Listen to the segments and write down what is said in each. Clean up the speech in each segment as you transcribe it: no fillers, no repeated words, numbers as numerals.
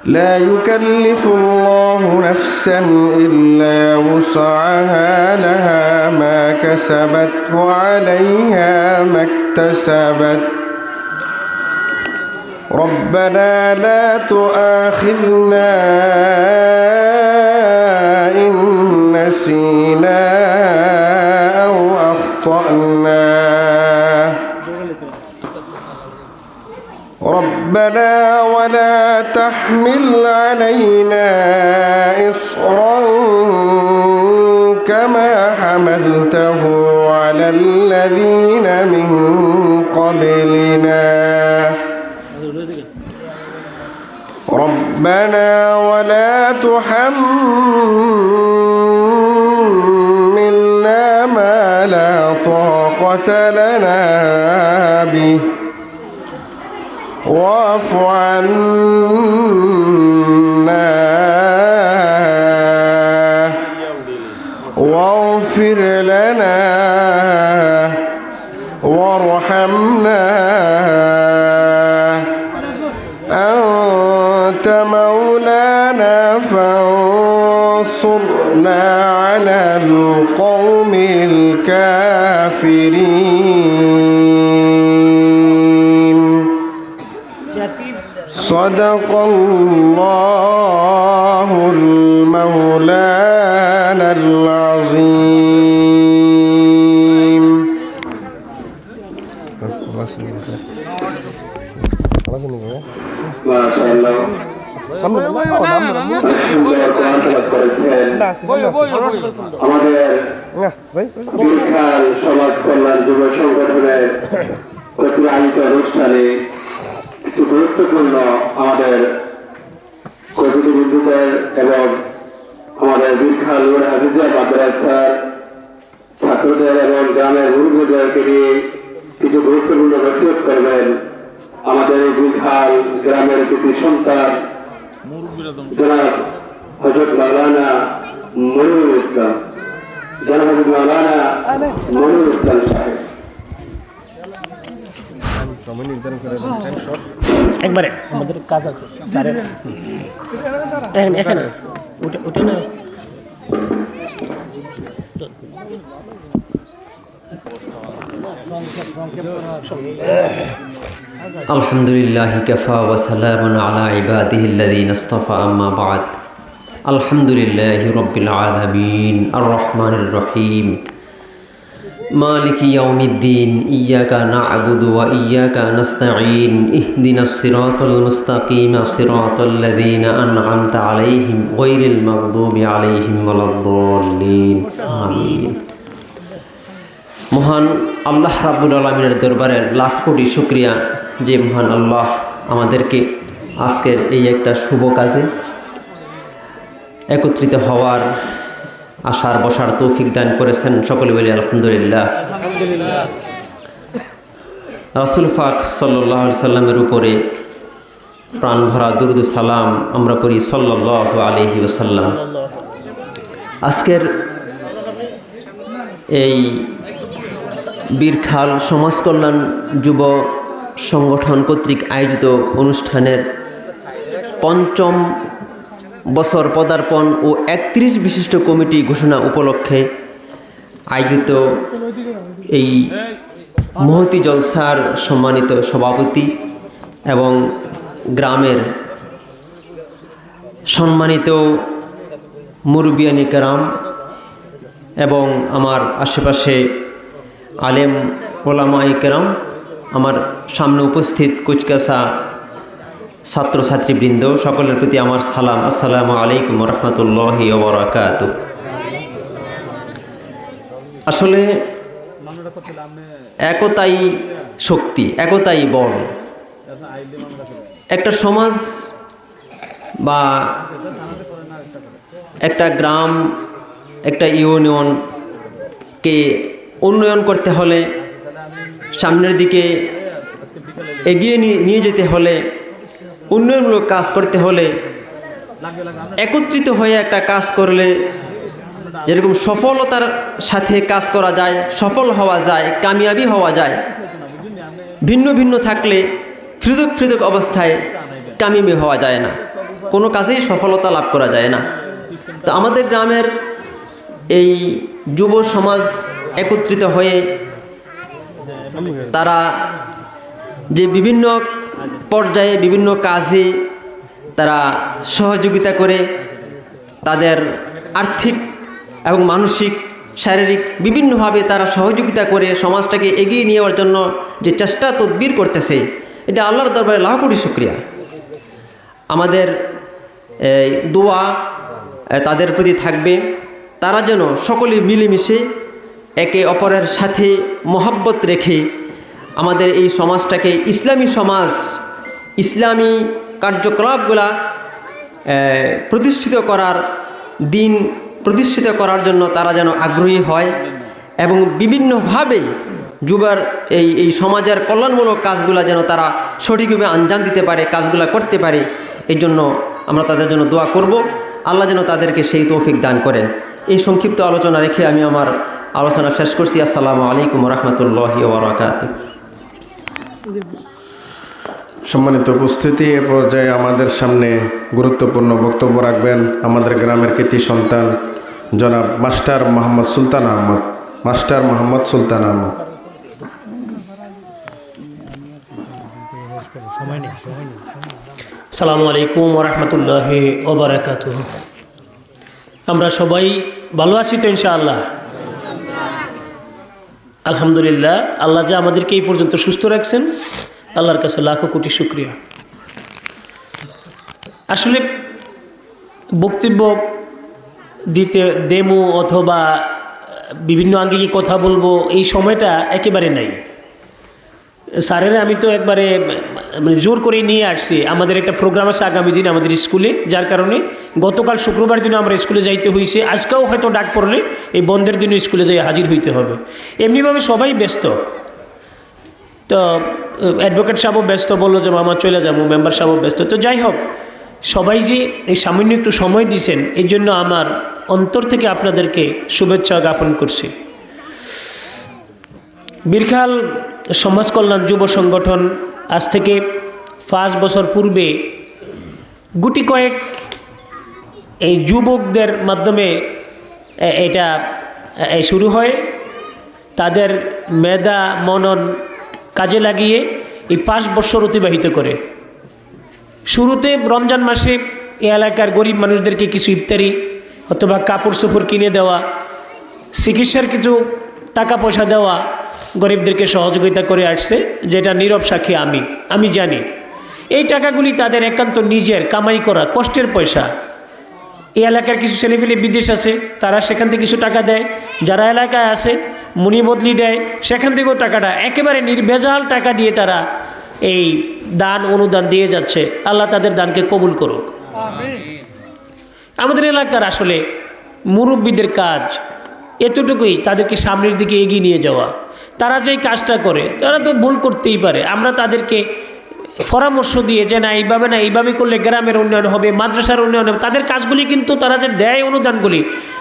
لا يكلف الله نفسا إلا وسعها لها ما كسبت وعليها ما اكتسبت ربنا لا تؤاخذنا إن نسينا أو أخطأنا ربنا ولا تحمل علينا إصرا كما حملته على الذين من قبلنا ربنا ولا تحملنا ما لا طاقة لنا به واعف عنا واغفر لنا وارحمنا أنت مولانا فانصرنا على القوم الكافرين صدق الله المولانا العظيم. মাশাআল্লাহ আমাদের বিশাল সমাজ কল্যাণ যুব সংগঠনের প্রতিনিধিত্ব অনুষ্ঠানে কিছু গুরুত্বপূর্ণ আমাদের প্রতিনিধিদের এবং আমাদের বিশাল হাফিজিয়া মাদ্রাসার ছাত্রদের এবং গ্রামের মুরব্বীদেরকে নিয়ে কিছু গুরুত্বপূর্ণ নসিহত করবেন আমাদের এই বিশাল গ্রামের কিছু সন্তান জনাব হযরত মাওলানা মনিরুল ইসলাম জনাব হযরত মাওলানা মনিরুল ইসলাম সাহেব একবারে আমাদের কাজ আছে এখানে উঠে না আলহামদুলিল্লাহি কাফা ওয়া সালামুন আলা ইবাদিহিল্লাযীনা ইসতাফা আম্মা বা'দ আলহামদুলিল্লাহি রাব্বিল আলামিন আর রহমানির রহিম মালিকি ইয়াউমিদ্দিন ইয়্যাকা না'বুদু ওয়া ইয়্যাকা নাস্তাঈন ইহদিনাস সিরাতাল মুস্তাকিম সিরাতাল্লাযীনা আন'আমতা আলাইহিম গায়রিল মাগদুবি আলাইহিম ওয়ালাদ-দাল্লিন আমিন। মহান আল্লাহ রাব্বুল আলামিনের দরবারে লাখ কোটি শুকরিয়া যে মহান আল্লাহ আমাদেরকে আজকের এই একটা শুভ কাজে একত্রিত হওয়ার আসার বসার তৌফিক দান করেছেন। সকলে বলি আলহামদুলিল্লাহ। রাসূল পাক সাল্লাল্লাহু আলাইহি সাল্লামের উপরে প্রাণ ভরা দুরূদ ও সালাম আমরা পড়ি সাল্লাল্লাহু আলাইহি ওয়াসাল্লাম। আজকের এই বীরখাল সমাজ কল্যাণ যুব সংগঠন কর্তৃক আয়োজিত অনুষ্ঠানের পঞ্চম বছর পদার্পণ ও 31 বিশিষ্ট কমিটি ঘোষণা উপলক্ষে আয়োজিত এই মহতী জলসার সম্মানিত সভাপতি এবং গ্রামের সম্মানিত মুরব্বিয়ানে কেরাম এবং আমার আশেপাশে আলেম ওলামায়ে কেরাম, আমার সামনে উপস্থিত কুচকাছা ছাত্রছাত্রীবৃন্দ, সকলের প্রতি আমার সালাম। আসসালামু আলাইকুম রহমতুল্লাহি ওয়া বারাকাতুহু। আসলে একতাই শক্তি, একতাই বল। একটা সমাজ বা একটা গ্রাম, একটা ইউনিয়নকে উন্নয়ন করতে হলে, সামনের দিকে এগিয়ে নিয়ে যেতে হলে, উন্নয়নমূলক কাজ করতে হলে একত্রিত হয়ে একটা কাজ করলে যেরকম সফলতার সাথে কাজ করা যায়, সফল হওয়া যায়, কামিয়াবি হওয়া যায়, ভিন্ন ভিন্ন থাকলে পৃথক পৃথক অবস্থায় কামিয়াবি হওয়া যায় না। কোনো কাজেই সফলতা লাভ করা যায় না। তো আমাদের গ্রামের এই যুব সমাজ একত্রিত হয়ে তারা যে বিভিন্ন পর্যায়ে বিভিন্ন কাজে তারা সহযোগিতা করে, তাদের আর্থিক এবং মানসিক শারীরিক বিভিন্নভাবে তারা সহযোগিতা করে সমাজটাকে এগিয়ে নিয়ে যাওয়ার জন্য যে চেষ্টা তদবির করতেছে, এটা আল্লাহর দরবারে লাখ কোটি শুকরিয়া। আমাদের দোয়া তাদের প্রতি থাকবে, তারা যেন সকলে মিলেমিশে একে অপরের সাথে মহব্বত রেখে আমাদের এই সমাজটাকে ইসলামী সমাজ, ইসলামী কার্যকলাপগুলা প্রতিষ্ঠিত করার, দিন প্রতিষ্ঠিত করার জন্য তারা যেন আগ্রহী হয় এবং বিভিন্নভাবে যুবার এই সমাজের কল্যাণমূলক কাজগুলো যেন তারা সঠিকভাবে আঞ্জাম দিতে পারে, কাজগুলো করতে পারে। এই জন্য আমরা তাদের জন্য দোয়া করব, আল্লাহ যেন তাদেরকে সেই তৌফিক দান করেন। এই সংক্ষিপ্ত আলোচনা রেখে আমি আমার আলোচনা শেষ করছি। আসসালামু আলাইকুম রহমতুল্লাহি ওয়া বারাকাতুহু। সম্মানিত উপস্থিতি, এ পর্যায়ে আমাদের সামনে গুরুত্বপূর্ণ বক্তব্য রাখবেন আমাদের গ্রামের কৃতি সন্তান জনাব মাস্টার মোহাম্মদ সুলতান আহমদ। মাস্টার মোহাম্মদ সুলতান আহমদ। আসসালামু আলাইকুম ওরহমতুল্লাহি ওবারাকাতুহু। আমরা সবাই ভালো আছি তো ইনশাআল্লাহ? আলহামদুলিল্লাহ, আল্লাহ যে আমাদেরকে এই পর্যন্ত সুস্থ রাখছেন, আল্লাহর কাছে লাখো কোটি শুকরিয়া। আসলে বক্তব্য দিতে দেমো অথবা বিভিন্ন আঙ্গিকে কথা বলবো এই সময়টা একেবারে নাই। স্যারেরা আমি তো একবারে মানে জোর করে নিয়ে আসছি। আমাদের একটা প্রোগ্রাম আছে আগামী দিন আমাদের স্কুলে, যার কারণে গতকাল শুক্রবার দিনও আমরা স্কুলে যাইতে হয়েছে। আজকেও হয়তো ডাক পড়লে এই বন্ধের দিনও স্কুলে যাই হাজির হইতে হবে। এমনিভাবে সবাই ব্যস্ত। তো অ্যাডভোকেট সাহেবও ব্যস্ত, বললো যে মামা চলে যাবো, মেম্বার সাহেবও ব্যস্ত। তো যাই হোক, সবাই যে এই সামান্য একটু সময় দিয়েছেন এই জন্য আমার অন্তর থেকে আপনাদেরকে শুভেচ্ছা জ্ঞাপন করছি। বীরখাল সমাজ কল্যাণ যুব সংগঠন আজ থেকে 5 বছর পূর্বে গুটি কয়েক এই যুবকদের মাধ্যমে এটা শুরু হয়। তাদের মেধা মনন কাজে লাগিয়ে এই 5 বছর অতিবাহিত করে। শুরুতে রমজান মাসে এই এলাকার গরিব মানুষদেরকে কিছু ইফতারি অথবা কাপড় চোপড় কিনে দেওয়া, চিকিৎসার কিছু টাকা পয়সা দেওয়া, গরিবদেরকে সহযোগিতা করে আসছে, যেটা নীরব সাক্ষী আমি জানি। এই টাকাগুলি তাদের একান্ত নিজের কামাই করা কষ্টের পয়সা। এই এলাকার কিছু ছেলেপেলে বিদেশ আছে, তারা সেখান থেকে কিছু টাকা দেয়। যারা এলাকায় আছে মুনি বদলি দেয়, সেখান থেকেও টাকাটা একেবারে নির্ভেজাল টাকা দিয়ে তারা এই দান অনুদান দিয়ে যাচ্ছে। আল্লাহ তাদের দানকে কবুল করুক। আমাদের এলাকার আসলে মুরব্বীদের কাজ এতটুকুই, তাদেরকে সামনের দিকে এগিয়ে নিয়ে যাওয়া। তারা যেই কাজটা করে তারা তো ভুল করতেই পারে, আমরা তাদেরকে পরামর্শ দিয়ে যে না এইভাবে করলে গ্রামের উন্নয়ন হবে, মাদ্রাসার উন্নয়ন হবে। তাদের কাজগুলি কিন্তু তারা যে দেয় অনুদানগুলি,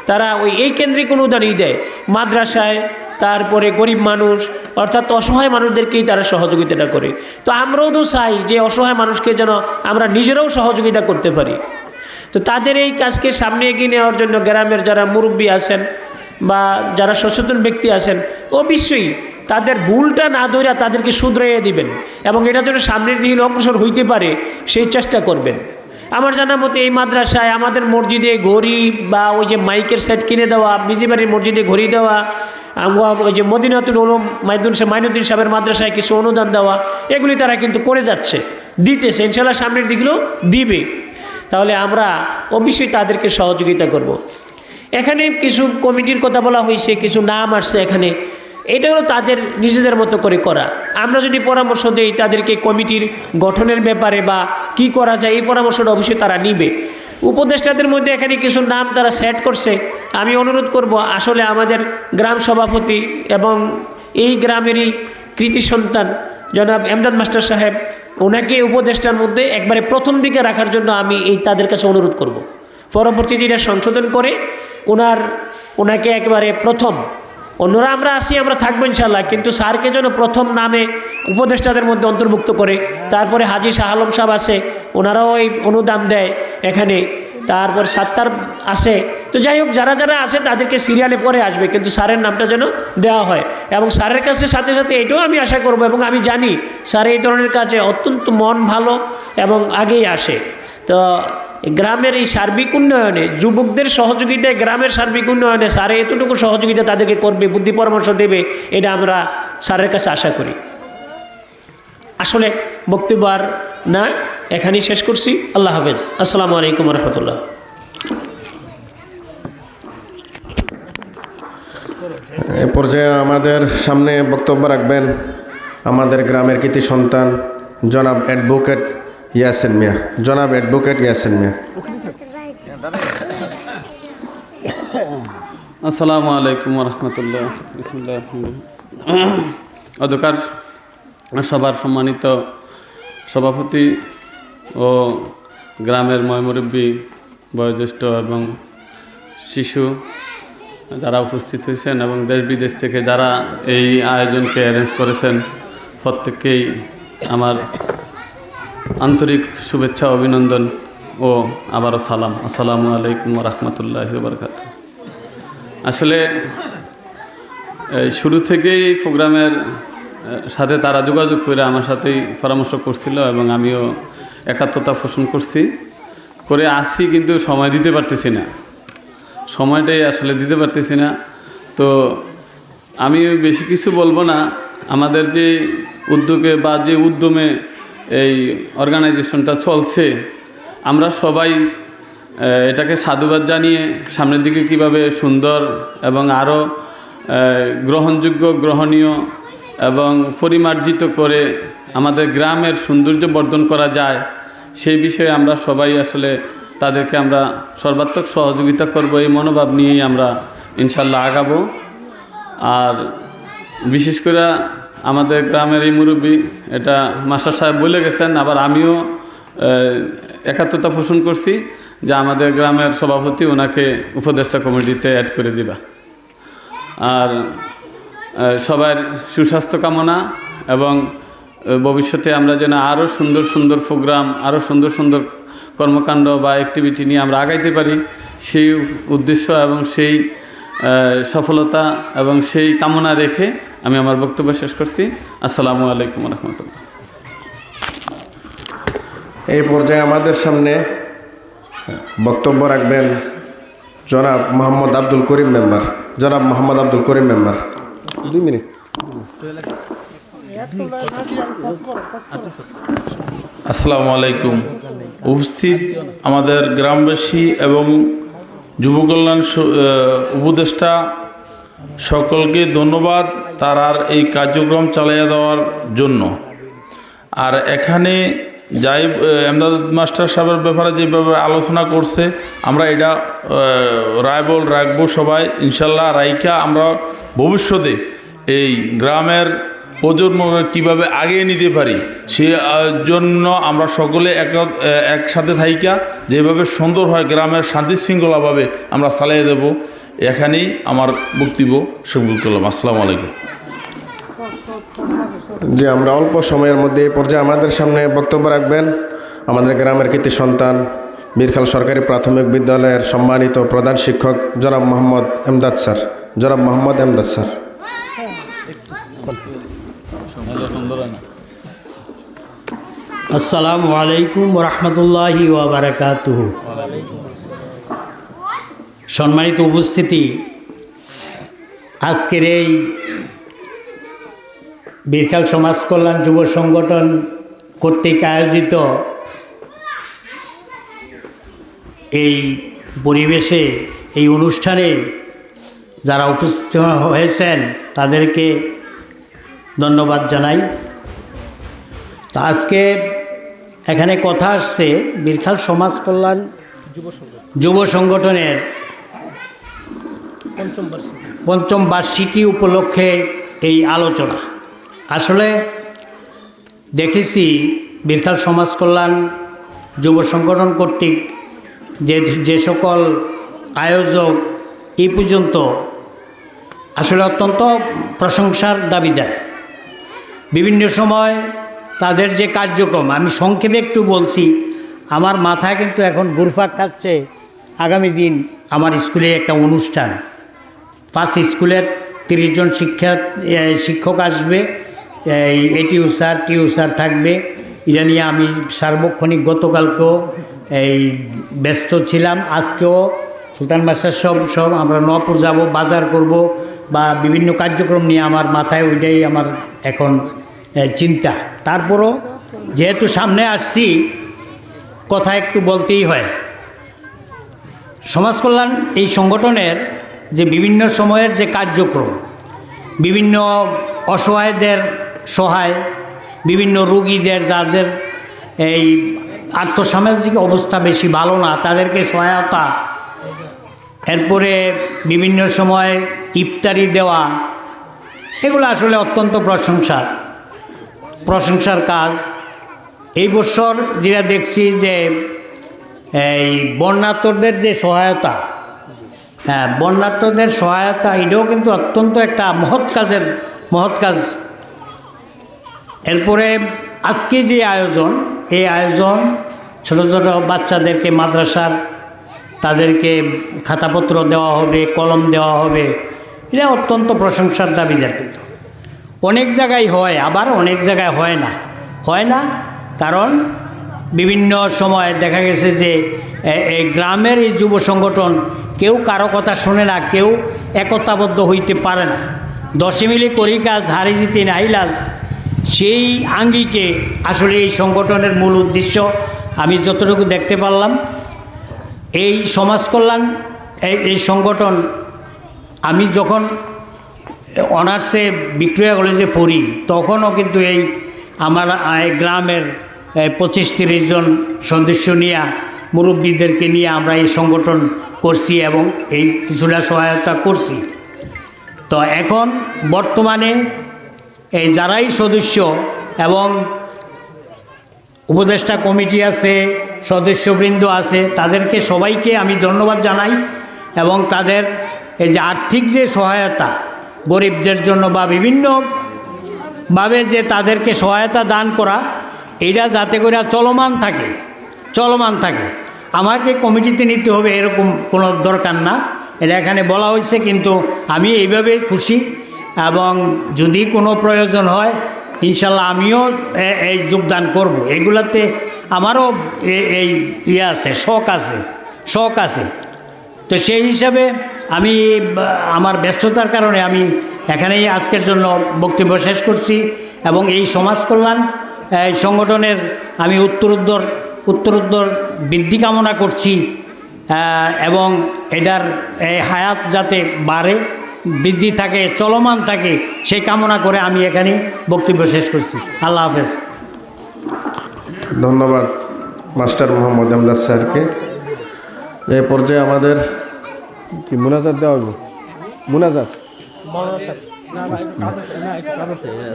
তারা এই কেন্দ্রিক অনুদানই দেয় মাদ্রাসায়, তারপরে গরিব মানুষ অর্থাৎ অসহায় মানুষদেরকেই তারা সহযোগিতাটা করে। তো আমরাও তো চাই যে অসহায় মানুষকে যেন আমরা নিজেরাও সহযোগিতা করতে পারি। তো তাদের এই কাজকে সামনে এগিয়ে নেওয়ার জন্য গ্রামের যারা মুরব্বী আছেন বা যারা সচেতন ব্যক্তি আছেন, অবশ্যই তাদের ভুলটা না ধরে তাদেরকে শুধরাইয়ে দিবেন এবং এটা যেন সামনের দিকে অগ্রসর হইতে পারে সেই চেষ্টা করবেন। আমার জানা মতে এই মাদ্রাসায় আমাদের মসজিদে ঘড়ি বা ওই যে মাইকের সেট কিনে দেওয়া, মিজিবাড়ির মসজিদে ঘড়ি দেওয়া, ওই যে মদিনাতুল উলুম মাইনুদ্দিন সাহেবের মাদ্রাসায় কিছু অনুদান দেওয়া, এগুলি তারা কিন্তু করে যাচ্ছে, দিতেছে, ইনশাআল্লাহ সামনের দিকেও দিবে। তাহলে আমরা অবশ্যই তাদেরকে সহযোগিতা করব। এখানে কিছু কমিটির কথা বলা হয়েছে, কিছু নাম আসছে এখানে, এটা হলো তাদের নিজেদের মতো করে করা। আমরা যদি পরামর্শ দেই তাদেরকে কমিটির গঠনের ব্যাপারে বা কি করা যায়, এই পরামর্শটা অবশ্যই তারা নিবে। উপদেষ্টাদের মধ্যে এখানে কিছু নাম তারা সেট করছে। আমি অনুরোধ করব, আসলে আমাদের গ্রাম সভাপতি এবং এই গ্রামেরই কৃতি সন্তান জনাব এমদাদ মাস্টার সাহেব, ওনাকে উপদেষ্টার মধ্যে একবারে প্রথম দিকে রাখার জন্য আমি তাদের কাছে অনুরোধ করব। পরবর্তীতে এটা সংশোধন করে ওনাকে একেবারে প্রথম, অন্যরা আমরা আসি, আমরা থাকবো ইনশাআল্লাহ, কিন্তু স্যারকে যেন প্রথম নামে উপদেষ্টাদের মধ্যে অন্তর্ভুক্ত করে। তারপরে হাজি শাহ আলম সাহেব আছে, ওনারাও এই অনুদান দেয় এখানে, তারপর 7টার আসে। তো যাই হোক, যারা যারা আসে তাদেরকে সিরিয়ালে পরে আসবে, কিন্তু স্যারের নামটা যেন দেওয়া হয়। এবং স্যারের কাছে সাথে সাথে এটাও আমি আশা করব, এবং আমি জানি স্যার এই ধরনের কাজে অত্যন্ত মন ভালো এবং আগেই আসে। তো গ্রামের এই সার্বিক উন্নয়নে, যুবকদের সহযোগিতায় গ্রামের সার্বিক উন্নয়নে স্যার এতটুকু সহযোগিতা তাদেরকে করবে, বুদ্ধি পরামর্শ দেবে, এটা আমরা স্যারের কাছে আশা করি। আসলে বক্তব্য আর না, এখানেই শেষ করছি। আল্লাহ হাফেজ। আসসালামু আলাইকুম রহমতুল্লাহ। এ পর্যায়ে আমাদের সামনে বক্তব্য রাখবেন আমাদের গ্রামের কৃতি সন্তান জনাব অ্যাডভোকেট ইয়াসিন মিয়া। জনাব অ্যাডভোকেট ইয়াসিন মিয়া। আসসালামু আলাইকুম রহমতুল্লাহ। বিসমিল্লাহ। অধ্যকার সবার সম্মানিত সভাপতি ও গ্রামের ময়মুরব্বী, বয়োজ্যেষ্ঠ এবং শিশু যারা উপস্থিত হয়েছেন এবং দেশ বিদেশ থেকে যারা এই আয়োজনকে অ্যারেঞ্জ করেছেন, প্রত্যেককেই আমার আন্তরিক শুভেচ্ছা, অভিনন্দন ও আবারও সালাম। আসসালামু আলাইকুম রহমতুল্লাহি ওয়া বারাকাতুহু। আসলে শুরু থেকেই প্রোগ্রামের সাথে তারা যোগাযোগ করে আমার সাথেই পরামর্শ করছিল এবং আমিও একাত্মতা পোষণ করছি, করে আসছি, কিন্তু সময় দিতে পারতেছি না, সময়টাই আসলে দিতে পারতেছি না। তো আমি বেশি কিছু বলবো না। আমাদের যে উদ্যোগে বা যে উদ্যমে এই অর্গানাইজেশনটা চলছে, আমরা সবাই এটাকে সাধুবাদ জানিয়ে সামনের দিকে কিভাবে সুন্দর এবং আরও গ্রহণযোগ্য, গ্রহণীয় এবং পরিমার্জিত করে আমাদের গ্রামের সৌন্দর্য বর্ধন করা যায়, সেই বিষয়ে আমরা সবাই আসলে তাদেরকে আমরা সর্বাত্মক সহযোগিতা করব, এই মনোভাব নিয়েই আমরা ইনশাল্লাহ আগাবো। আর বিশেষ করে আমাদের গ্রামের এই মুরব্বী, এটা মাস্টার সাহেব বলে গেছেন, আবার আমিও একাত্মতা পোষণ করছি যে আমাদের গ্রামের সভাপতি ওনাকে উপদেষ্টা কমিটিতে অ্যাড করে দিবা। আর সবার সুস্বাস্থ্য কামনা এবং ভবিষ্যতে আমরা যেন আরও সুন্দর সুন্দর প্রোগ্রাম, আরও সুন্দর সুন্দর কর্মকাণ্ড বা অ্যাক্টিভিটি নিয়ে আমরা আগাইতে পারি, সেই উদ্দেশ্য এবং সেই সফলতা এবং সেই কামনা রেখে আমি আমার বক্তব্য শেষ করছি। আসসালামু আলাইকুম রহমতুল্লাহ। এই পর্যায়ে আমাদের সামনে বক্তব্য রাখবেন জনাব মোহাম্মদ আব্দুল করিম মেম্বার। জনাব মোহাম্মদ আব্দুল করিম মেম্বার। 2 মিনিট। আসসালামু আলাইকুম। উপস্থিত আমাদের গ্রামবাসী এবং যুবকল্যাণ উপদেষ্টা সকলকে ধন্যবাদ তারার এই কার্যক্রম চালিয়ে দেওয়ার জন্য। আর এখানে যাই এমদাদ মাস্টার সাহেবের ব্যাপারে যেভাবে আলোচনা করছে, আমরা এটা রাখবো সবাই ইনশাল্লাহ। রাইখা আমরা ভবিষ্যতে এই গ্রামের প্রজন্মকে কীভাবে আগিয়ে নিতে পারি, সে জন্য আমরা সকলে একসাথে থাইকা যেভাবে সুন্দর হয় গ্রামের শান্তি শৃঙ্খলাভাবে আমরা চালিয়ে দেব। এখানেই আমার বক্তব্য সমাপ্ত করলাম। আসসালামু আলাইকুম। যে আমরা অল্প সময়ের মধ্যে এই পর্যায়ে আমাদের সামনে বক্তব্য রাখবেন আমাদের গ্রামের কৃতি সন্তান বীরখাল সরকারি প্রাথমিক বিদ্যালয়ের সম্মানিত প্রধান শিক্ষক জনাব মোহাম্মদ এমদাদ স্যার। জনাব মোহাম্মদ এমদাদ স্যার। আসসালামু আলাইকুম রহমতুল্লাহি ওয়া বারাকাতুহু। সম্মানিত উপস্থিতি, আজকের এই বীরখাল সমাজ কল্যাণ যুব সংগঠন কর্তৃক আয়োজিত এই পরিবেশে, এই অনুষ্ঠানে যারা উপস্থিত হয়েছেন তাদেরকে ধন্যবাদ জানাই। তো আজকে এখানে কথা আসছে বীরখাল সমাজ কল্যাণ যুব সংগঠনের পঞ্চম বার্ষিকী উপলক্ষে এই আলোচনা। আসলে দেখেছি বীরখাল সমাজ কল্যাণ যুব সংগঠন কর্তৃক যে সকল আয়োজক এই পর্যন্ত আসলে অত্যন্ত প্রশংসার দাবিদার। বিভিন্ন সময় তাদের যে কার্যক্রম, আমি সংক্ষেপে একটু বলছি, আমার মাথায় কিন্তু এখন ঘুরপাক খাচ্ছে আগামী দিন আমার স্কুলে একটা অনুষ্ঠান। ফার্স্ট স্কুলের 30 জন শিক্ষক আসবে, এটিউ স্যার টিউ স্যার থাকবে। এটা নিয়ে আমি সার্বক্ষণিক গতকালকেও ব্যস্ত ছিলাম, আজকেও সুলতান বাদশাহ সব আমরা নপুর যাব, বাজার করব বা বিভিন্ন কার্যক্রম নিয়ে আমার মাথায় ওইটাই আমার এখন চিন্তা। তারপরও যেহেতু সামনে আসছি, কথা একটু বলতেই হয়। সমাজ কল্যাণ এই সংগঠনের যে বিভিন্ন সময়ের যে কার্যক্রম, বিভিন্ন অসহায়দের সহায়, বিভিন্ন রোগীদের যাদের এই আর্থসামাজিক অবস্থা বেশি ভালো না তাদেরকে সহায়তা, এরপরে বিভিন্ন সময় ইফতারি দেওয়া, এগুলো আসলে অত্যন্ত প্রশংসার কাজ। এই বছর যেটা দেখছি যে এই বন্যার্তদের যে সহায়তা, হ্যাঁ বন্যার্তদের সহায়তা, এটাও কিন্তু অত্যন্ত একটা মহৎ কাজ। এরপরে আজকে যে আয়োজন, এই আয়োজন ছোট ছোট বাচ্চাদেরকে মাদ্রাসার তাদেরকে খাতাপত্র দেওয়া হবে, কলম দেওয়া হবে, এটা অত্যন্ত প্রশংসার দাবিদার। কিন্তু অনেক জায়গায় হয়, আবার অনেক জায়গায় হয় না, কারণ বিভিন্ন সময় দেখা গেছে যে এই গ্রামের এই যুব সংগঠন কেউ কারো কথা শোনে না, কেউ একতাবদ্ধ হইতে পারে না। 10 মিলে করি কাজ, হারি জিতি নাহিলাজ, সেই আঙ্গিকে আসলে এই সংগঠনের মূল উদ্দেশ্য আমি যতটুকু দেখতে পারলাম। এই সমাজ কল্যাণ এই সংগঠন, আমি যখন অনার্সে ভিক্টোরিয়া কলেজে পড়ি তখনও কিন্তু এই আমার গ্রামের 25-30 জন সদস্য নিয়ে, মুরব্বীদেরকে নিয়ে আমরা এই সংগঠন করছি এবং এই কিছুটা সহায়তা করছি। তো এখন বর্তমানে এই যারাই সদস্য এবং উপদেষ্টা কমিটি আছে, সদস্যবৃন্দ আছে, তাদেরকে সবাইকে আমি ধন্যবাদ জানাই। এবং তাদের এই যে আর্থিক যে সহায়তা গরিবদের জন্য বা বিভিন্নভাবে যে তাদেরকে সহায়তা দান করা, এইটা যাতে করে চলমান থাকে। আমাকে কমিটিতে নিতে হবে এরকম কোনো দরকার না, এটা এখানে বলা হয়েছে। কিন্তু আমি এইভাবে খুশি, এবং যদি কোনো প্রয়োজন হয় ইনশাল্লাহ আমিও এই যোগদান করব। এগুলাতে আমারও এই আছে, শখ আছে। তো সেই হিসাবে আমি আমার ব্যস্ততার কারণে আমি এখানেই আজকের জন্য বক্তব্য শেষ করছি। এবং এই সমাজ কল্যাণ সংগঠনের আমি উত্তরোত্তর বৃদ্ধি কামনা করছি, এবং এটার হায়াত যাতে বাড়ে, বৃদ্ধি থাকে, চলমান থাকে, সেই কামনা করে আমি এখানে বক্তব্য শেষ করছি। আল্লাহ হাফেজ। ধন্যবাদ মাস্টার মোহাম্মদ এমদাদ স্যারকে। এ পর্যায়ে আমাদের কি মুনাজাত দেওয়া হবে? মুনাজাত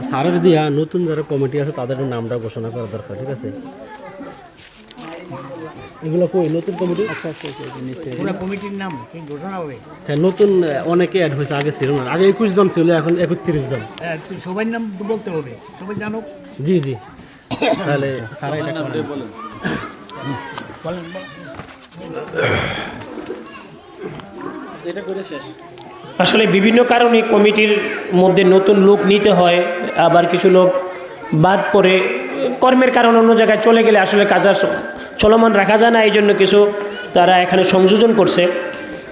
স্যারের দিয়া নতুন যারা কমিটি আছে তাদের নামটা ঘোষণা করা দরকার, ঠিক আছে? এগুলো কই নতুন কমিটি? আচ্ছা, পুরো কমিটির নাম কি ঘোষণা হবে? হ্যাঁ, নতুন অনেকে অ্যাড হয়েছে, আগে ছিল না, আগে 21 জন ছিল, এখন 31 জন। সবার নাম বলতে হবে, সবাই জানো। জি তাহলে স্যার এটা বলেন। এটা করে শেষ। আসলে বিভিন্ন কারণে কমিটির মধ্যে নতুন লোক নিতে হয়, আবার কিছু লোক বাদ পড়ে কর্মের কারণে অন্য জায়গায় চলে গেলে আসলে কাজটা চলমান রাখা যায় না। এই জন্য কিছু তারা এখানে সংযোজন করছে।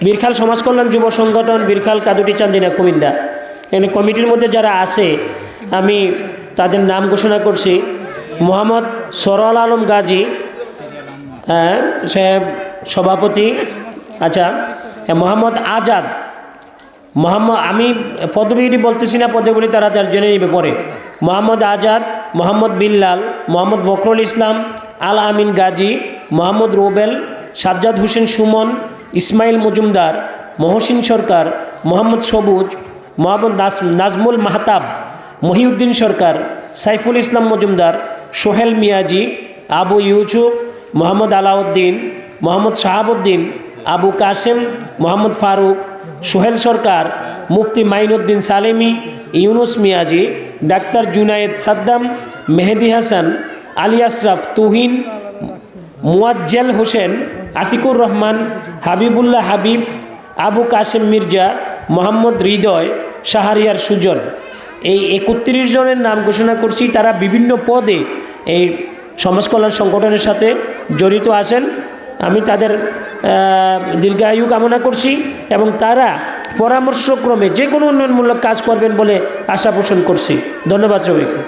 বীরখাল সমাজ কল্যাণ যুব সংগঠন, বীরখাল কাদুটি চান্দিনা কুমিল্লা, এখানে কমিটির মধ্যে যারা আছে আমি তাদের নাম ঘোষণা করছি। মোহাম্মদ সরওয়াল আলম গাজী, হ্যাঁ সে সভাপতি। আচ্ছা, মোহাম্মদ আজাদ, আমি পদবিটি বলতেছি না, পদগুলি তারা তার জেনে নেবে পরে। মোহাম্মদ আজাদ, মোহাম্মদ বিল্লাল, মোহাম্মদ বকরুল ইসলাম, আল আমিন গাজী, মোহাম্মদ রুবেল, সাজ্জাদ হোসেন সুমন, ইসমাইল মজুমদার, মহসিন সরকার, মোহাম্মদ সবুজ, মোহাম্মদ নাজমুল মাহতাব, মহিউদ্দিন সরকার, সাইফুল ইসলাম মজুমদার, সোহেল মিয়াজি, আবু ইউসুফ, মোহাম্মদ আলাউদ্দিন, মোহাম্মদ শাহাবুদ্দিন, আবু কাসেম, মোহাম্মদ ফারুক, সোহেল সরকার, মুফতি মাইনুদ্দিন সালেমি, ইউনুস মিয়াজি, ডাক্তার জুনায়েদ সাদ্দাম, মেহেদি হাসান, আলী আশরাফ তুহিন, মুয়াজ্জেল হোসেন, আতিকুর রহমান, হাবিবুল্লাহ হাবিব, আবু কাসেম মির্জা, মোহাম্মদ হৃদয়, শাহরিয়ার সুজন, এই 31 জনের নাম ঘোষণা করছি। তারা বিভিন্ন পদে এই সমাজ কল্যাণ সংগঠনের সাথে জড়িত আছেন। আমি তাদের দীর্ঘায়ু কামনা করছি এবং তারা পরামর্শক্রমে যে কোনো উন্নয়নমূলক কাজ করবেন বলে আশা পোষণ করছি। ধন্যবাদ সবাইকে।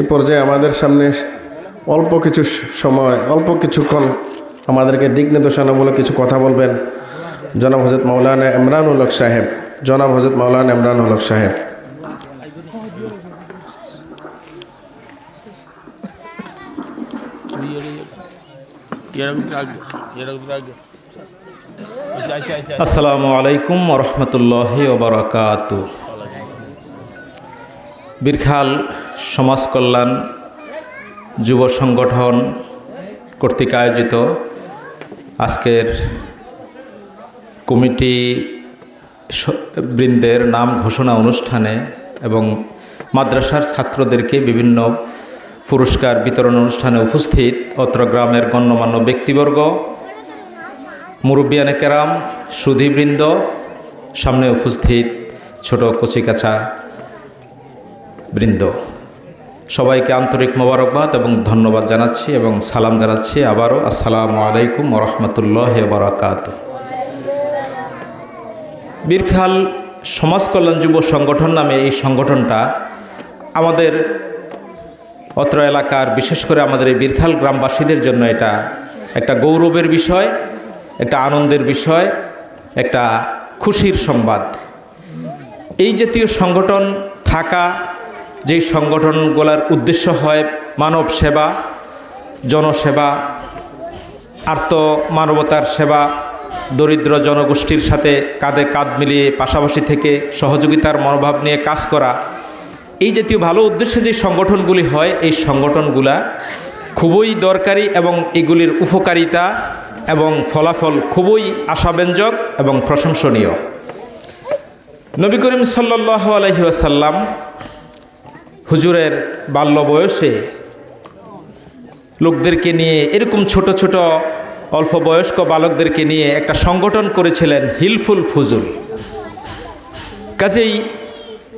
এ পর্যায়ে আমাদের সামনে অল্প কিছু সময়, অল্প কিছুক্ষণ আমাদেরকে দিক নির্দেশনামূলক কিছু কথা বলবেন জনাব হযরত মাওলানা ইমরানুল হক সাহেব। জনাব হযরত মাওলানা ইমরানুল হক সাহেব। আসসালামু আলাইকুম ওরহমতুল্লাহি ওবরাকাতু। বীরখাল সমাজ কল্যাণ যুব সংগঠন কর্তৃক আয়োজিত আজকের কমিটি বৃন্দের নাম ঘোষণা অনুষ্ঠানে এবং মাদ্রাসার ছাত্রদেরকে বিভিন্ন পুরস্কার বিতরণ অনুষ্ঠানে উপস্থিত অত্র গ্রামের গণ্যমান্য ব্যক্তিবর্গ, মুরব্বিয়ানে কেরাম, সুধীবৃন্দ, সামনে উপস্থিত ছোট কচিকাচা বৃন্দ, সবাইকে আন্তরিক মোবারকবাদ এবং ধন্যবাদ জানাচ্ছি এবং সালাম জানাচ্ছি আবারও। আসসালামু আলাইকুম ওরহমতুল্লাহি ওবারাকাতু। বীরখাল সমাজ কল্যাণ যুব সংগঠন নামে এই সংগঠনটা আমাদের অত্র এলাকার, বিশেষ করে আমাদের এই বীরখাল গ্রামবাসীদের জন্য এটা একটা গৌরবের বিষয়, একটা আনন্দের বিষয়, একটা খুশির সংবাদ। এই জাতীয় সংগঠন থাকা, যেই সংগঠনগুলোর উদ্দেশ্য হয় মানব সেবা, জনসেবা, আর্ত মানবতার সেবা, দরিদ্র জনগোষ্ঠীর সাথে কাঁধে কাঁধ মিলিয়ে পাশাপাশি থেকে সহযোগিতার মনোভাব নিয়ে কাজ করা, এই জাতীয় ভালো উদ্দেশ্যে যে সংগঠনগুলি হয়, এই সংগঠনগুলা খুবই দরকারি এবং এগুলির উপকারিতা এবং ফলাফল খুবই আশাব্যঞ্জক এবং প্রশংসনীয়। নবী করিম সাল্লাল্লাহু আলাইহি ওয়াসাল্লাম হুজুরের বাল্য বয়সে লোকদেরকে নিয়ে, এরকম ছোট ছোট অল্প বয়স্ক বালকদেরকে নিয়ে একটা সংগঠন করেছিলেন, হিলফুল ফুজুল। কাজেই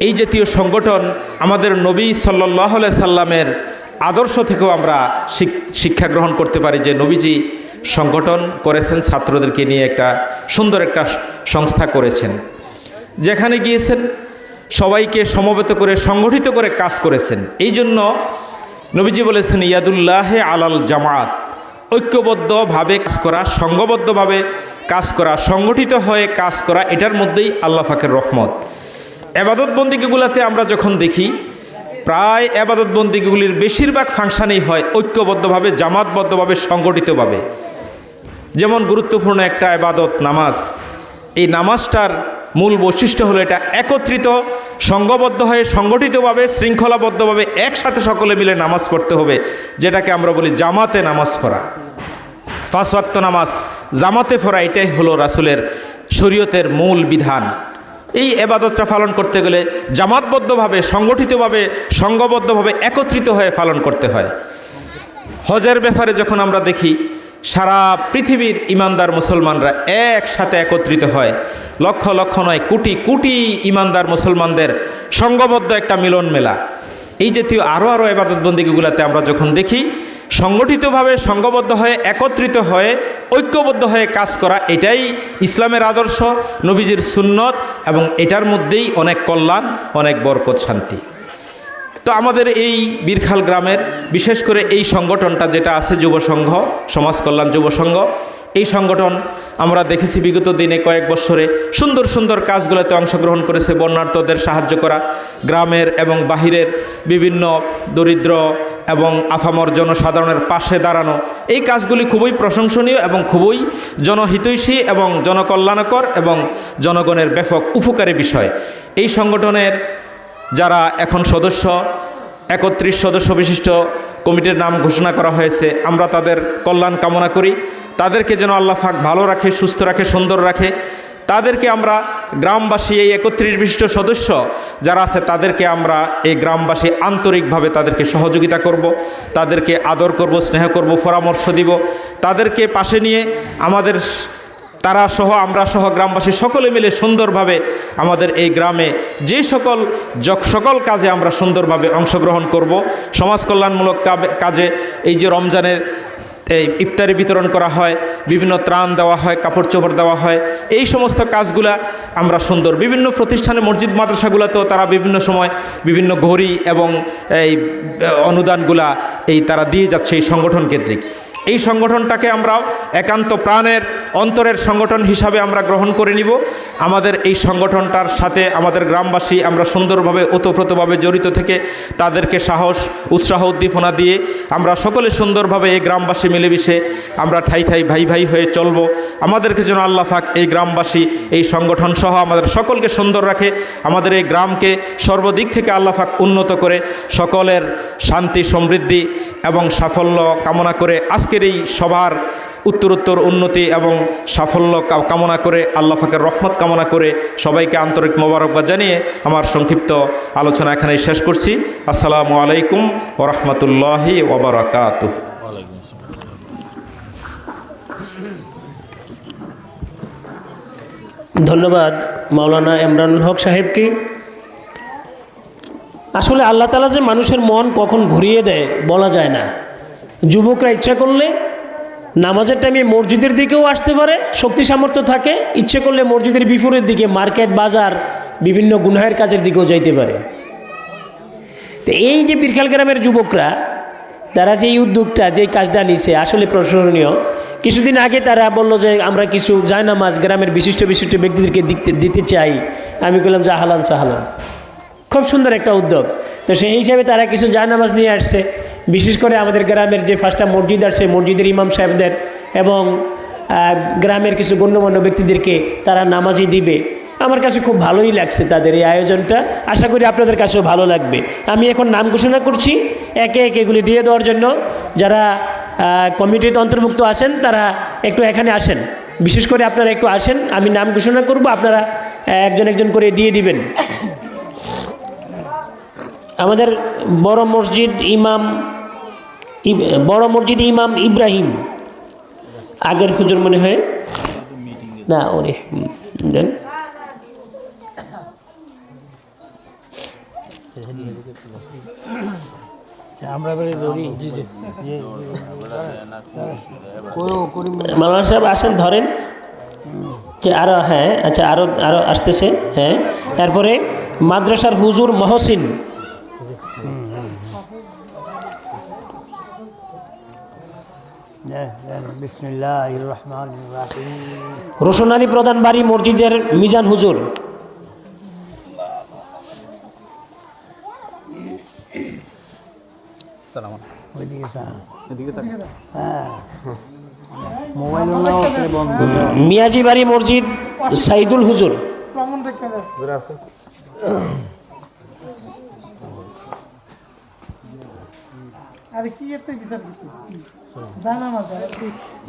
এই জাতীয় সংগঠন আমাদের নবী সাল্লাল্লাহু আলাইহি সাল্লামের আদর্শ থেকেও আমরা শিক্ষা গ্রহণ করতে পারি যে নবীজি সংগঠন করেছেন, ছাত্রদেরকে নিয়ে একটা সুন্দর একটা সংস্থা করেছেন, যেখানে গিয়েছেন সবাইকে সমবেত করে সংগঠিত করে কাজ করেছেন। এই জন্য নবীজি বলেছেন ইয়াদুল্লাহে আলাল জামাত, ঐক্যবদ্ধভাবে কাজ করা, সংঘবদ্ধভাবে কাজ করা, সংগঠিত হয়ে কাজ করা, এটার মধ্যেই আল্লাহ পাকের রহমত। এবাদত বন্দিগুলোতে আমরা যখন দেখি, প্রায় এবাদত বন্দিগুলির বেশিরভাগ ফাংশানেই হয় ঐক্যবদ্ধভাবে, জামাতবদ্ধভাবে, সংগঠিতভাবে। যেমন গুরুত্বপূর্ণ একটা এবাদত নামাজ, এই নামাজটার মূল বৈশিষ্ট্য হলো এটা একত্রিত, সংঘবদ্ধ হয়ে, সংগঠিতভাবে, শৃঙ্খলাবদ্ধভাবে একসাথে সকলে মিলে নামাজ পড়তে হবে, যেটাকে আমরা বলি জামাতে নামাজ পড়া। 5 ওয়াক্ত নামাজ জামাতে পড়া, এটাই হলো রাসূলের শরীয়তের মূল বিধান। এই এবাদতটা পালন করতে গেলে জামাতবদ্ধভাবে, সংগঠিতভাবে, সংঘবদ্ধভাবে, একত্রিত হয়ে পালন করতে হয়। হজের ব্যাপারে যখন আমরা দেখি, সারা পৃথিবীর ইমানদার মুসলমানরা একসাথে একত্রিত হয়, লক্ষ লক্ষ নয়, কোটি কোটি ইমানদার মুসলমানদের সংঘবদ্ধ একটা মিলন মেলা। এই জাতীয় আরও ইবাদত বন্দিগুলোতে আমরা যখন দেখি সংগঠিতভাবে, সংঘবদ্ধ হয়ে, একত্রিত হয়ে, ঐক্যবদ্ধ হয়ে কাজ করা, এটাই ইসলামের আদর্শ, নবীজির সুন্নত, এবং এটার মধ্যেই অনেক কল্যাণ, অনেক বরকত, শান্তি। তো আমাদের এই বীরখাল গ্রামের বিশেষ করে এই সংগঠনটা যেটা আছে যুব সংঘ, সমাজ কল্যাণ যুব সংঘ, এই সংগঠন আমরা দেখেছি বিগত দিনে কয়েক বছরে সুন্দর সুন্দর কাজগুলোতে অংশগ্রহণ করেছে। বন্যার্তদের সাহায্য করা, গ্রামের এবং বাহিরের বিভিন্ন দরিদ্র এবং আফামর জনসাধারণের পাশে দাঁড়ানো, এই কাজগুলি খুবই প্রশংসনীয় এবং খুবই জনহিতৈষী এবং জনকল্যাণকর এবং জনগণের ব্যাপক উপকারী বিষয়। এই সংগঠনের যারা এখন সদস্য, 31 সদস্য বিশিষ্ট কমিটির নাম ঘোষণা করা হয়েছে, আমরা তাদের কল্যাণ কামনা করি। তাদেরকে যেন আল্লাহ পাক ভালো রাখে, সুস্থ রাখে, সুন্দর রাখে। তাদেরকে আমরা গ্রামবাসী, এই 31 বিশিষ্ট সদস্য যারা আছে তাদেরকে আমরা এই গ্রামবাসী আন্তরিকভাবে তাদেরকে সহযোগিতা করব, তাদেরকে আদর করব, স্নেহ করব, পরামর্শ দিব, তাদেরকে পাশে নিয়ে আমাদের তারা সহ আমরা সহ গ্রামবাসী সকলে মিলে সুন্দরভাবে আমাদের এই গ্রামে যে সকল কাজে আমরা সুন্দরভাবে অংশগ্রহণ করব। সমাজ কল্যাণমূলক কাজে এই যে রমজানের এই ইফতারি বিতরণ করা হয়, বিভিন্ন ত্রাণ দেওয়া হয়, কাপড় চোপড় দেওয়া হয়, এই সমস্ত কাজগুলা আমরা সুন্দর বিভিন্ন প্রতিষ্ঠানে মসজিদ মাদ্রাসাগুলোতেও তারা বিভিন্ন সময় বিভিন্ন ঘড়ি এবং এই অনুদানগুলা তারা দিয়ে যাচ্ছে এই সংগঠন কেন্দ্রিক। এই সংগঠনটাকে আমরা একান্ত প্রাণের অন্তরের সংগঠন হিসাবে আমরা গ্রহণ করে নিব। আমাদের এই সংগঠনটার সাথে আমাদের গ্রামবাসী আমরা সুন্দরভাবে ওতপ্রোতভাবে জড়িত থেকে তাদেরকে সাহস, উৎসাহ, উদ্দীপনা দিয়ে আমরা সকলে সুন্দরভাবে এই গ্রামবাসী মিলেমিশে আমরা ঠাই ঠাই ভাই ভাই হয়ে চলব। আমাদেরকে যেন আল্লাহ পাক এই গ্রামবাসী, এই সংগঠন সহ আমাদের সকলকে সুন্দর রাখে, আমাদের এই গ্রামকে সর্বদিক থেকে আল্লাহ পাক উন্নত করে সকলের শান্তি, সমৃদ্ধি এবং সাফল্য কামনা করে আজকের এই সভার উত্তরোত্তর উন্নতি এবং সাফল্য কামনা করে আল্লাহ পাকের রহমত কামনা করে সবাইকে আন্তরিক মোবারকবাদ জানিয়ে আমার সংক্ষিপ্ত আলোচনা এখানেই শেষ করছি। আসসালামু আলাইকুম ওয়া রাহমাতুল্লাহি ওয়া বারাকাতুহু। ধন্যবাদ মাওলানা ইমরানুল হক সাহেবকে। আসলে আল্লাহ তাআলা যে মানুষের মন কখন ঘুরিয়ে দেয় বলা যায় না। যুবকরা ইচ্ছা করলে নামাজের টাইমে মসজিদের দিকেও আসতে পারে, শক্তি সামর্থ্য থাকে, ইচ্ছে করলে মসজিদের বিপরীত দিকে মার্কেট, বাজার, বিভিন্ন গুনাহের কাজের দিকেও যাইতে পারে। তো এই যে বীরখাল গ্রামের যুবকরা, তারা যে উদ্যোগটা, যে কাজটা নিছে আসলে প্রশংসনীয়। কিছুদিন আগে তারা বললো যে আমরা কিছু জায়নামাজ গ্রামের বিশিষ্ট বিশিষ্ট ব্যক্তিদেরকে দিতে চাই। আমি বললাম যে আহলান সাহলান, খুব সুন্দর একটা উদ্যোগ। তো সেই হিসাবে তারা কিছু জায়নামাজ নিয়ে আসছে। বিশেষ করে আমাদের গ্রামের যে 5টা মসজিদ আছে, মসজিদের ইমাম সাহেবদের এবং গ্রামের কিছু গণ্যমান্য ব্যক্তিদেরকে তারা নামাজই দিবে। আমার কাছে খুব ভালোই লাগছে তাদের এই আয়োজনটা। আশা করি আপনাদের কাছেও ভালো লাগবে। আমি এখন নাম ঘোষণা করছি একে একে এগুলি দিয়ে দেওয়ার জন্য। যারা কমিটিতে অন্তর্ভুক্ত আছেন তারা একটু এখানে আসেন, বিশেষ করে আপনারা একটু আসেন। আমি নাম ঘোষণা করব, আপনারা একজন একজন করে দিয়ে দিবেন। আমাদের বড় মসজিদ ইমাম ইব্রাহিম, আগের হুজুর মনে হয় না, ওরে দেন। মাওলানা সাহেব আসেন, ধরেন যে আরো, হ্যাঁ আচ্ছা, আরো আসতেছে। হ্যাঁ, এরপরে মাদ্রাসার হুজুর মহসিন, রোশন আলী প্রধান বাড়ি মসজিদের মিজান হুজুর, মিয়াজি বাড়ি মসজিদ সাইদুল হুজুর,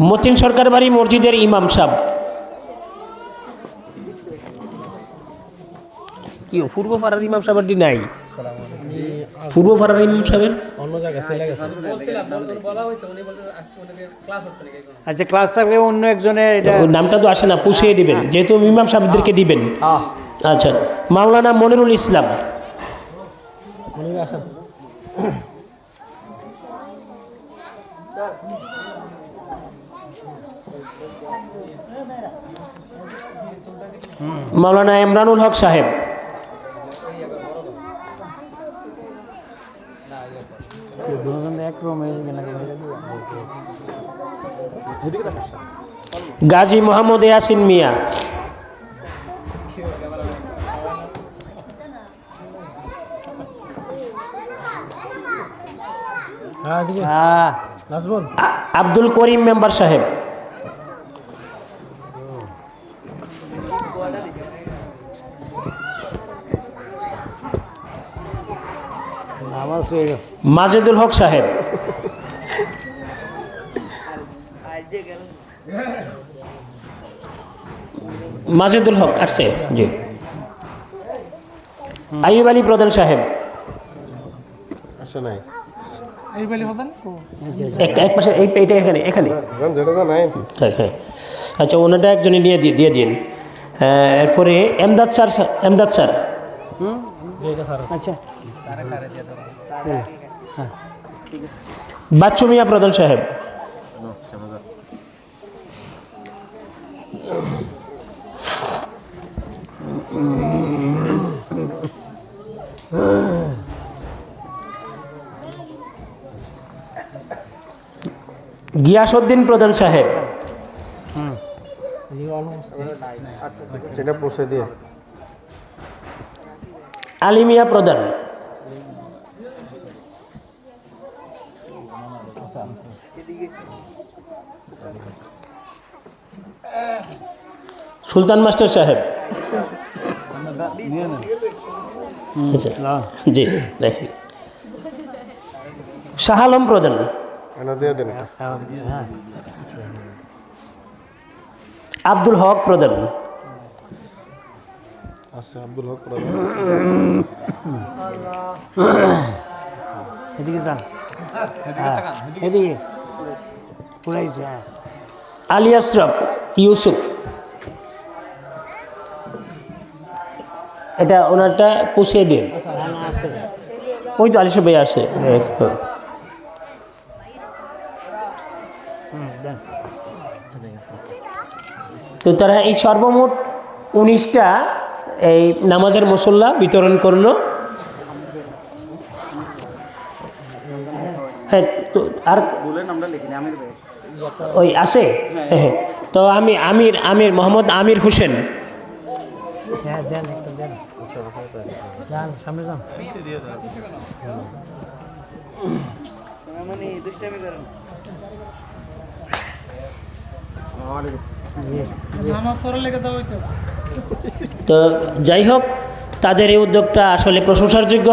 মতিন সরকার বাড়ি মসজিদের ইমাম সাহেব। কি পূর্ব পাড়ার ইমাম সাহেবটি নাই? পূর্ব পাড়ার ইমাম সাহেবের অন্য জায়গায় চলে গেছে। আচ্ছা, ক্লাস থাকলে অন্য একজনের নামটা তো আসে না, পুষিয়ে দিবেন যেহেতু ইমাম সাহেবদেরকে দিবেন। আচ্ছা, মাওলানা মনিরুল ইসলাম, মাওলানা ইমরানুল হক সাহেব, গাজী মোহাম্মদ ইয়াসিন মিয়া, আব্দুল করিম মেম্বার সাহেব, মাজেদুল হক সাহেব, মাজেদুল হক আসছে, জি। আইয়ুব আলী প্রধান সাহেব আসে নাই, এক পাশে এইটা এখানে এখানে হ্যাঁ হ্যাঁ, আচ্ছা ওনাটা একজনে নিয়ে দিয়ে দিন। এরপরে এমদাদ স্যার, এমদাদ স্যার, আচ্ছা বাচ্চু মিয়া প্রধান সাহেব, গিয়াসউদ্দিন প্রধান সাহেব, সেটা পৌঁছে দিয়ে আলিমিয়া প্রধান, সুলতান মাস্টার সাহেব, আচ্ছা জি দেখি, শাহ আলম প্রধান, দিয়ে দেন, আব্দুল হক প্রধান, আচ্ছা আব্দুল হক এদিকে যান, এদিকে পুরাইছে। আলী আশরাফ ইউসুফ, এটা ওনারটা পুষিয়ে দিন, ওই তো আলিশা ভাই আসে। তো তারা এই সর্বমোট 19টা এই নামাজের মুসল্লা বিতরণ করলো। হ্যাঁ, তো আর ওই আছে, হ্যাঁ, তো আমির মোহাম্মদ আমির হোসেন, হ্যাঁ দেন, একটা দেন, যান সামনে যান। তো যাই হোক, তাদের এই উদ্যোগটা আসলে প্রশংসার যোগ্য।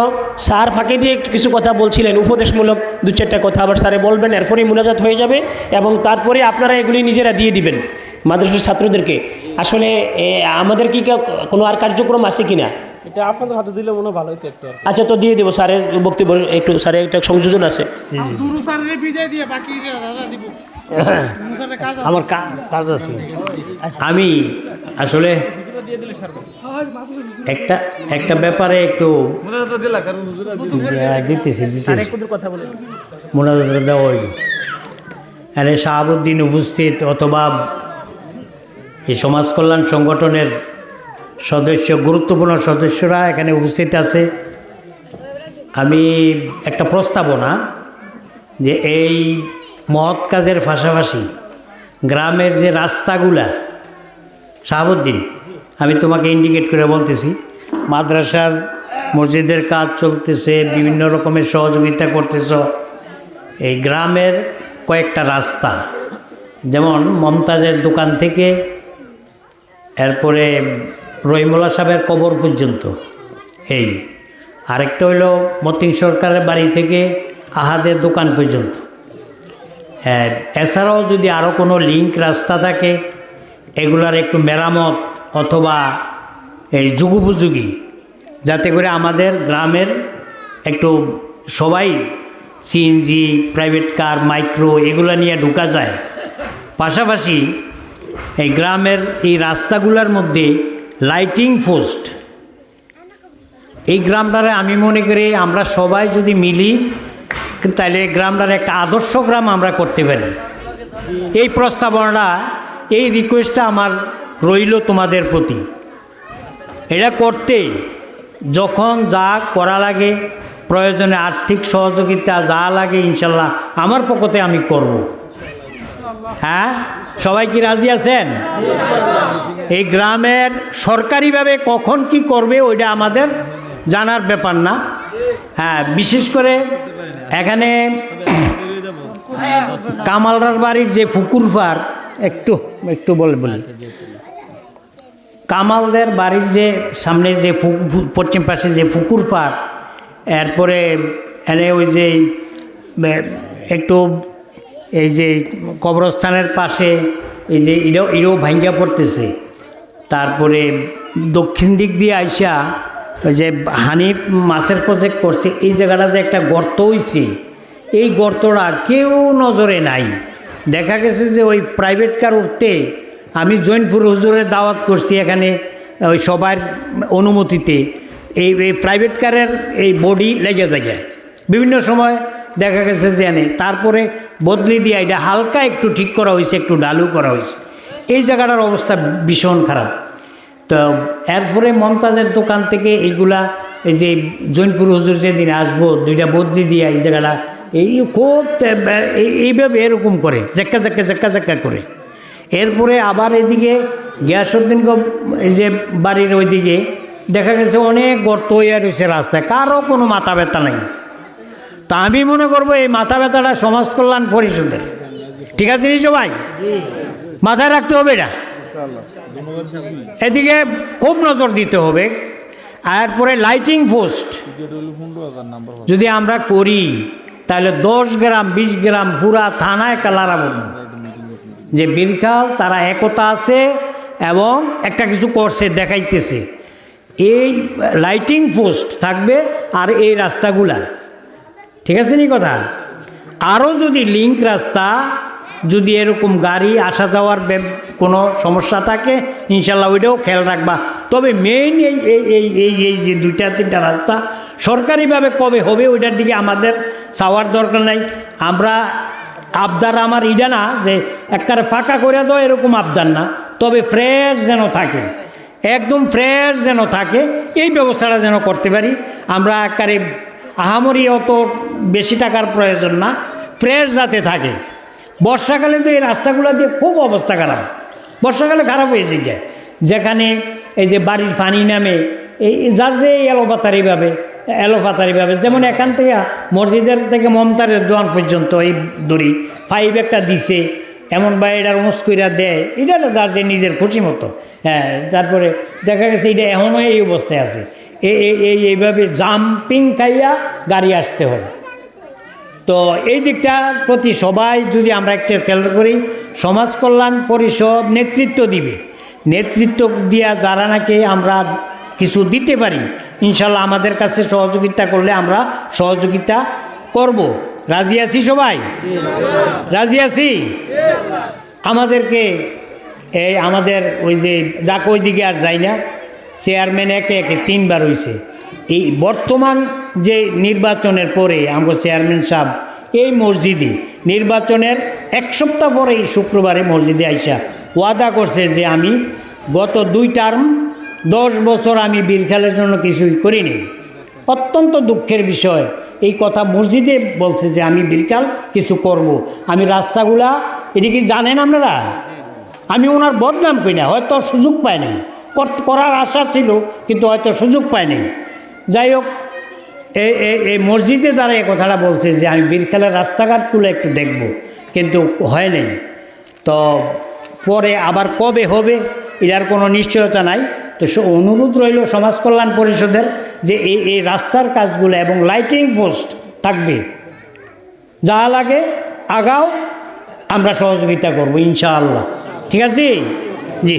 স্যার ফাঁকে দিয়ে একটু কিছু কথা বলছিলেন, উপদেশমূলক 2-4টা কথা আবার স্যারে বলবেন, এরপরেই মুনাজাত হয়ে যাবে এবং তারপরে আপনারা এগুলি নিজেরা দিয়ে দিবেন মাদ্রাসার ছাত্রদেরকে। আসলে আমাদের কি কোনো আর কার্যক্রম আছে কিনা? এটা আপনাদের হাতে দিলে মনে হয় ভালো হতো একটু। আচ্ছা, তো দিয়ে দেবো স্যারের বক্তব্য, একটু স্যারের একটা সংযোজন আছে। আমার কাজ আছে। আমি আসলে একটা ব্যাপারে একটু দিতেছি মোনাজাত দেওয়া হইল। এখানে শাহাবুদ্দিন উপস্থিত, অথবা এই সমাজ কল্যাণ সংগঠনের সদস্য, গুরুত্বপূর্ণ সদস্যরা এখানে উপস্থিত আছে। আমি একটা প্রস্তাবনা যে এই মহৎ কাজের পাশাপাশি গ্রামের যে রাস্তাগুলা, শাহাবুদ্দিন আমি তোমাকে ইন্ডিকেট করে বলতেছি, মাদ্রাসার মসজিদের কাজ চলতেছে, বিভিন্ন রকমের সহযোগিতা করতেছ। এই গ্রামের কয়েকটা রাস্তা, যেমন মমতাজের দোকান থেকে এরপরে রহিমুল্লাহ সাহেবের কবর পর্যন্ত, এই আরেকটা হইল মতিন সরকারের বাড়ি থেকে আহাদের দোকান পর্যন্ত। এছাড়াও যদি আরও কোনো লিঙ্ক রাস্তা থাকে, এগুলার একটু মেরামত অথবা এই যুগোপযোগী, যাতে করে আমাদের গ্রামের একটু সবাই সিএনজি, প্রাইভেট কার, মাইক্রো এগুলো নিয়ে ঢোকা যায়। পাশাপাশি এই গ্রামের এই রাস্তাগুলোর মধ্যে লাইটিং পোস্ট, এই গ্রামটারে আমি মনে করি আমরা সবাই যদি মিলি তাহলে গ্রামটার একটা আদর্শ গ্রাম আমরা করতে পারি। এই প্রস্তাবনাটা, এই রিকোয়েস্টটা আমার রইল তোমাদের প্রতি। এটা করতে যখন যা করা লাগে, প্রয়োজনে আর্থিক সহযোগিতা যা লাগে, ইনশাল্লাহ আমার পক্ষতে আমি করব। হ্যাঁ, সবাই কি রাজি আছেন? এই গ্রামের সরকারিভাবে কখন কি করবে ওইটা আমাদের জানার ব্যাপার না। হ্যাঁ, বিশেষ করে এখানে কামালদার বাড়ির যে পুকুর পার, একটু বলি কামালদের বাড়ির যে সামনে যে পশ্চিম পাশে যে পুকুর পার, এরপরে এনে ওই যে একটু এই যে কবরস্থানের পাশে এই যে এটাও ভাঙ্গা পড়তেছে, তারপরে দক্ষিণ দিক দিয়ে আইসা ওই যে হানিফ মাছের প্রজেক্ট করছে, এই জায়গাটাতে একটা গর্ত হইছে, এই গর্তটা কেউ নজরে নাই। দেখা গেছে যে ওই প্রাইভেট কার উঠতে আমি জৈনপুর হুজুরের দাওয়াত করছি, এখানে ওই সবার অনুমতিতে এই প্রাইভেট কারের এই বডি লেগে যায় বিভিন্ন সময় দেখা গেছে যে এনে, তারপরে বদলি দিয়ে এটা হালকা একটু ঠিক করা হয়েছে, একটু ডালু করা হয়েছে। এই জায়গাটার অবস্থা ভীষণ খারাপ। তো এরপরে মমতাজের দোকান থেকে এইগুলা, এই যে জৈনপুর হুজুর যেদিন আসবো, দুইটা বদলি দিয়ে এই জায়গাটা এই খুব এইভাবে এরকম করে জাক্কা জাক্কা জাক্কা জাক্কা করে। এরপরে আবার এদিকে গিয়াসউদ্দিন এই যে বাড়ির ওইদিকে দেখা গেছে অনেক গর্ত হইয়া রয়েছে রাস্তায়, কারো কোনো মাথা ব্যথা নেই। তা আমি মনে করবো এই মাথা ব্যথাটা সমাজ কল্যাণ পরিষদের, ঠিক আছে নি সবাই? মাথায় রাখতে হবে এটা, এদিকে খুব নজর দিতে হবে। এরপরে লাইটিং পোস্ট যদি আমরা করি তাহলে 10 গ্রাম 20 গ্রাম পুরা থানায় কালারা বলব যে বীরখাল তারা একতা আছে এবং একটা কিছু করছে দেখাইতেছে। এই লাইটিং পোস্ট থাকবে আর এই রাস্তাগুলা, ঠিক আছে নি কথা? আরও যদি লিঙ্ক রাস্তা, যদি এরকম গাড়ি আসা যাওয়ার কোনো সমস্যা থাকে ইনশাল্লাহ ওইটাও খেয়াল রাখবা। তবে মেইন এই যে 2-3টা রাস্তা সরকারিভাবে কবে হবে ওইটার দিকে আমাদের চাওয়ার দরকার নাই। আমরা আবদার আমার ইডা না যে একবারে ফাঁকা করে দাও, এরকম আবদার না, তবে ফ্রেশ যেন থাকে, একদম ফ্রেশ যেন থাকে, এই ব্যবস্থাটা যেন করতে পারি আমরা। একবারে আহামরি অত বেশি টাকার প্রয়োজন না, ফ্রেশ যাতে থাকে। বর্ষাকালে তো এই রাস্তাগুলো দিয়ে খুব অবস্থা খারাপ, বর্ষাকালে খারাপ হয়েছে গিয়ে, যেখানে এই যে বাড়ির পানি নামে এই যার যে এলোপাতারিভাবে যেমন এখান থেকে মসজিদের থেকে মমতারের দোয়ান পর্যন্ত এই দড়ি 5 একটা দিছে, এমন বা এটার মুস্কুইরা দেয়, এটা যার যে নিজের খুশি মতো। হ্যাঁ, তারপরে দেখা গেছে এটা এখনও এই অবস্থায় আছে, এইভাবে জাম্পিং খাইয়া গাড়ি আসতে হবে। তো এই দিকটার প্রতি সবাই যদি আমরা একটা খেয়াল করি, সমাজ কল্যাণ পরিষদ নেতৃত্ব দিবে, নেতৃত্ব দিয়া যারা নাকি আমরা কিছু দিতে পারি ইনশাল্লাহ আমাদের কাছে সহযোগিতা করলে আমরা সহযোগিতা করব। রাজি আছি সবাই? রাজি আছি? আমাদেরকে এই আমাদের ওই যে যাক ওই দিকে আর যাই না, চেয়ারম্যান একে 3 বার হয়েছে। এই বর্তমান যে নির্বাচনের পরে আমার চেয়ারম্যান সাহেব এই মসজিদে নির্বাচনের 1 সপ্তাহ পরে এই শুক্রবারে মসজিদে আইসা ওয়াদা করছে যে আমি গত 2 টার্ম 10 বছর আমি বীরখালের জন্য কিছুই করিনি। অত্যন্ত দুঃখের বিষয়, এই কথা মসজিদে বলছে যে আমি বীরখাল কিছু করব। আমি রাস্তাগুলা এটি কি জানেন আপনারা? আমি ওনার বদনাম করি না, হয়তো সুযোগ পাই নাই, করার আশা ছিল কিন্তু হয়তো সুযোগ পাই নাই। যাই হোক, এই মসজিদে দ্বারা এই কথাটা বলছে যে আমি বীরখালের রাস্তাঘাটগুলো একটু দেখব, কিন্তু হয় নাই। তো পরে আবার কবে হবে এটার কোনো নিশ্চয়তা নাই। তো অনুরোধ রইল সমাজ কল্যাণ পরিষদের যে এই রাস্তার কাজগুলো এবং লাইটিং পোস্ট থাকবে, যা লাগে আগাও, আমরা সহযোগিতা করব ইনশাআল্লাহ। ঠিক আছে জি,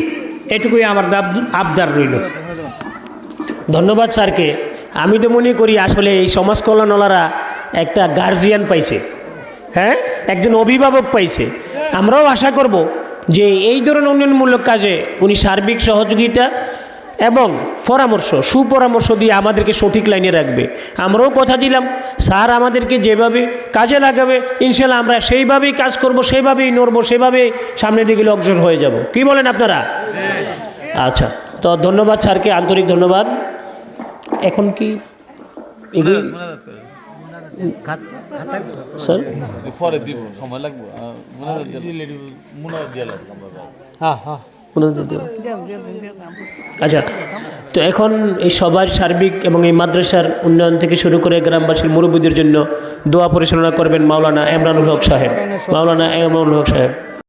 এটুকুই আমার আবদার রইল। ধন্যবাদ স্যারকে। আমি তো মনে করি আসলে এই সমাজ কল্যাণওয়ালারা একটা গার্জিয়ান পাইছে, হ্যাঁ, একজন অভিভাবক পাইছে। আমরাও আশা করব যে এই ধরনের উন্নয়নমূলক কাজে উনি সার্বিক সহযোগিতা এবং পরামর্শ, সুপরামর্শ দিয়ে আমাদেরকে সঠিক লাইনে রাখবে। আমরাও কথা দিলাম স্যার আমাদেরকে যেভাবে কাজে লাগাবে ইনশাল্লাহ আমরা সেইভাবেই কাজ করব, সেইভাবেই নড়ব, সেভাবেই সামনের দিকে অগ্রসর হয়ে যাব। কি বলেন আপনারা? আচ্ছা, তো ধন্যবাদ স্যারকে, আন্তরিক ধন্যবাদ। এখন কি স্যার পরে দিব, সময় লাগবে। আচ্ছা, তো এখন এই সবার সার্বিক এবং এই মাদ্রাসার উন্নয়ন থেকে শুরু করে গ্রামবাসীর মুরব্বীদের জন্য দোয়া পরিচালনা করবেন মাওলানা ইমরানুল হক সাহেব। মাওলানা ইমরানুল হক সাহেব।